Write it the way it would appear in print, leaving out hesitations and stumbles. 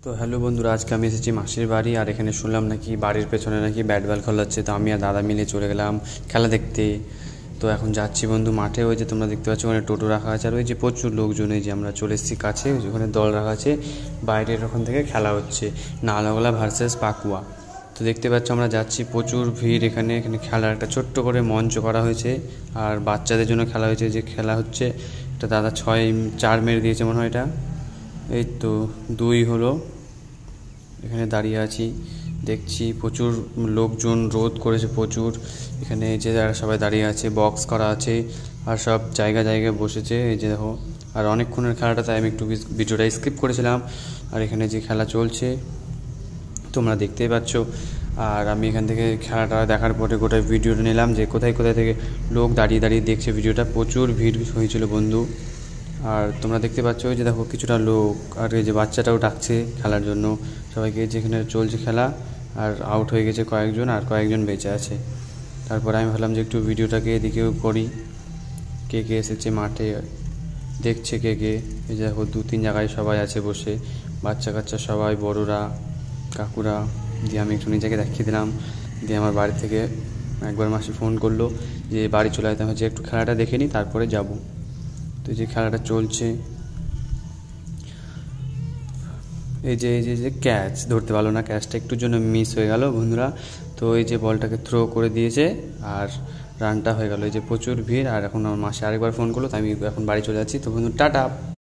তো হ্যালো বন্ধুরা, আজকে আমি এসেছি মাসির বাড়ি। আর এখানে শুনলাম নাকি বাড়ির পেছনে নাকি ব্যাট বল খেলা হচ্ছে। তো আমি আর দাদা মিলে চলে গেলাম খেলা দেখতে। তো এখন যাচ্ছি বন্ধু মাঠে। ওই যে তোমরা দেখতে পাচ্ছ ওখানে টোটো রাখা আছে, আর ওই যে প্রচুর লোকজন। এই যে আমরা চলে এসেছি কাছে, ওখানে দল রাখা আছে, বাইরের ওখান থেকে খেলা হচ্ছে নালাগোলা ভার্সেস পাকুয়া। তো দেখতে পাচ্ছ আমরা যাচ্ছি, প্রচুর ভিড় এখানে। এখানে খেলার একটা ছোট্ট করে মঞ্চ করা হয়েছে, আর বাচ্চাদের জন্য খেলা হয়েছে। যে খেলা হচ্ছে এটা দাদা 4 মেরে দিয়েছে মনে হয়। এটা এই তো 2 হলো। এখানে দাঁড়িয়ে আছি, দেখছি প্রচুর লোকজন রোদ করেছে প্রচুর। এখানে এই যে যারা সবাই দাঁড়িয়ে আছে, বক্স করা আছে, আর সব জায়গায় জায়গায় বসেছে। এই যে দেখো, আর অনেকক্ষণের খেলাটা, তাই আমি একটু ভিডিওটা স্কিপ করেছিলাম। আর এখানে যে খেলা চলছে তোমরা দেখতেই পাচ্ছ। আর আমি এখান থেকে খেলাটা দেখার পরে গোটা ভিডিওটা নিলাম, যে কোথায় কোথায় থেকে লোক দাঁড়িয়ে দাঁড়িয়ে দেখছে ভিডিওটা। প্রচুর ভিড় হয়েছিল বন্ধু। আর তোমরা দেখতে পাচ্ছ ওই যে দেখো কিছুটা লোক, আর এই যে বাচ্চাটাও ডাকছে খেলার জন্য সবাইকে। যেখানে চলছে খেলা, আর আউট হয়ে গেছে কয়েকজন, আর কয়েকজন বেঁচে আছে। তারপর আমি ভাবলাম যে একটু ভিডিওটাকে এদিকেও করি, কে কে এসেছে মাঠে দেখছে, কে কে। এই যে দেখো 2-3 জায়গায় সবাই আছে বসে, বাচ্চা কাচ্চা সবাই, বড়রা, কাকুরা। দিয়ে আমি একটু নিজেকে দেখিয়ে দিলাম। দিয়ে আমার বাড়ি থেকে একবার মাসি ফোন করলো যে বাড়ি চলে যেতে হচ্ছে, একটু খেলাটা দেখে নিই তারপরে যাব। তো যে খেলাটা চলছে, এই যে ক্যাচ ধরতে পারলো না, ক্যাচটা একটুর জন্য মিস হয়ে গেল বন্ধুরা। তো এই যে বলটাকে থ্রো করে দিয়েছে, আর রানটা হয়ে গেল। এই যে প্রচুর ভিড়। আর এখন আমার মাসি আরেকবার ফোন করলো, তো আমি এখন বাড়ি চলে যাচ্ছি। তো বন্ধু টাটা।